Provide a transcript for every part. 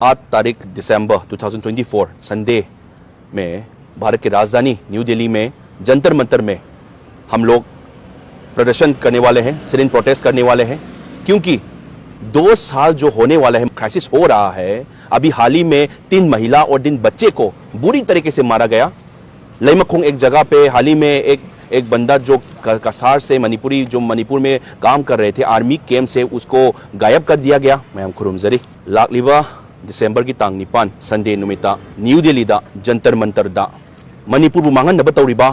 8 दिसंबर 2024 संडे में भारत की राजधानी न्यू दिल्ली में जंतर मंतर में हम लोग प्रदर्शन करने वाले हैं, सिट इन प्रोटेस्ट करने वाले हैं, क्योंकि 2 साल जो होने वाला है, क्राइसिस हो रहा है। अभी हाल ही में 3 महिला और 3 बच्चे को बुरी तरीके से मारा गया। लईमखोंग एक जगह पे हाल ही में एक बंदा जो कसार से मणिपुर में काम कर रहे थे, आर्मी कैंप से उसको गायब कर दिया गया। मैं खुरुमजरी लाकलिबा दिसंबर की तांग 9 संडे नुमिता न्यू दिल्ली दा जंतर मंतर दा मणिपुर बु मांगनबा तौरिबा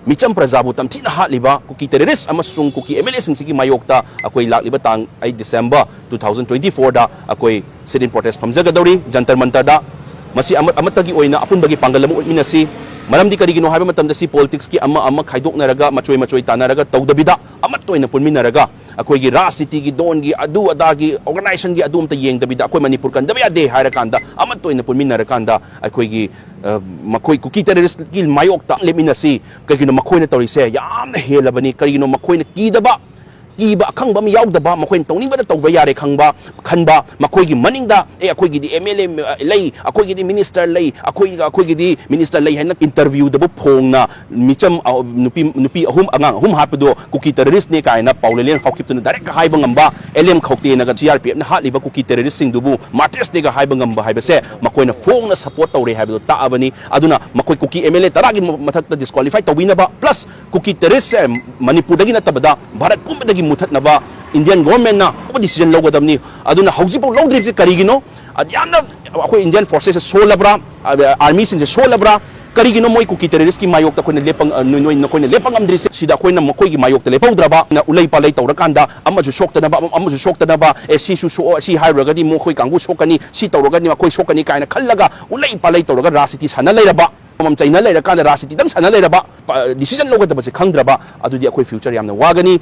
मिचम प्रजाबु तमथिना हालिबा कुकी टेररिस्ट अमसुंग कुकी एमएलए सिंह मायोक्ता अकोई लाकलिबा तांग 8 दिसंबर 2024 दा अकोई सिट इन प्रोटेस्ट फमजगदौरी जंतर मंतर दा मसी अमतगी ओइना अपुनबगी पांगल अम उमिनसी मरमदी करिगिनो हाबे मतमदसी पॉलिटिक्स की अम खाइदोकनरगा मचोई तानरगा तौदबिदा अमत ओइना पुनमिनरगा अखोई राजनीति की दोन की अदु अदागी ऑर्गेनाइजेशन की अदुम येंगदबिदा अखोई मणिपुर कंदबे यादे हायरकांदा अमत ओइना पुनमिनरकांदा अखोई मखोई कुकी टेररिस्ट की मायोक्ता लेमिनसी करिगिनो मखोइना तौरिसे यामना हेलबनी करिगिनो मखोइना कीदबा कीबा अखंबा म याउदबा मखोइन तौनिबदा तौबा यारे खंबा मखोइगी मनिंगदा अखोइगी एमएलए लई अखोइगी मिनिस्टर लई अखोइगी मिनिस्टर लई हैना इंटरव्यू दबो फोंगना मिचम नुपी अहुम अंगांग अहुम हापदो कुकी टेररिस्ट ने कायना पाउलेलेन हौकिप्तुना डायरेक्ट हाइबा ngamba एलएम खौते नगा सीआरपीएफ ना हालिबा कुकी टेररिस्ट सिंग दुबु मार्टिस देगा हाइबा ngamba हाइबसे मखोइना फोंगना सपोर्ट तौरे हाइबदो ताअबनी अदुना मखोइ कुकी एमएलए तरागी मथक्ता डिस्क्वालीफाई तौबिनबा प्लस कुकी टेररिस्ट मणिपुरदगी नतबदा भारत पुंबदगी मुथतनबा इंडियन गवर्नमेंट ना डिसीजन लौगदबनी अदुना हौजिपो लौद्रिबसे करिगिनो यामना अखोइ इंडियन फोर्सेस सोलबरा आर्मी सिंग सोलबरा करिगिनो मोइ कुकी टेररिस्ट की मायोक्ता कोइना लेपंग नोइ नकोइना लेपंगमद्रिसे सिदा कोइना मकोइगी मायोक्ता लेपौद्रबा ना उलै पालै तौरकांदा अमजु सोक्तनबा ए सिसु सो सि हाइरगदी मोखोइ कांगु सोकनी सि तौरगनी मकोइ सोकनी काइना खल्लगा उलै पालै तौरगा राजनीति साना लैरबा मम चाइना लैरकांदा राजनीति दंग साना लैरबा डिसीजन लौगदबसे खंद्रबा अदुदि अखोइ फ्यूचर यामना वागनी।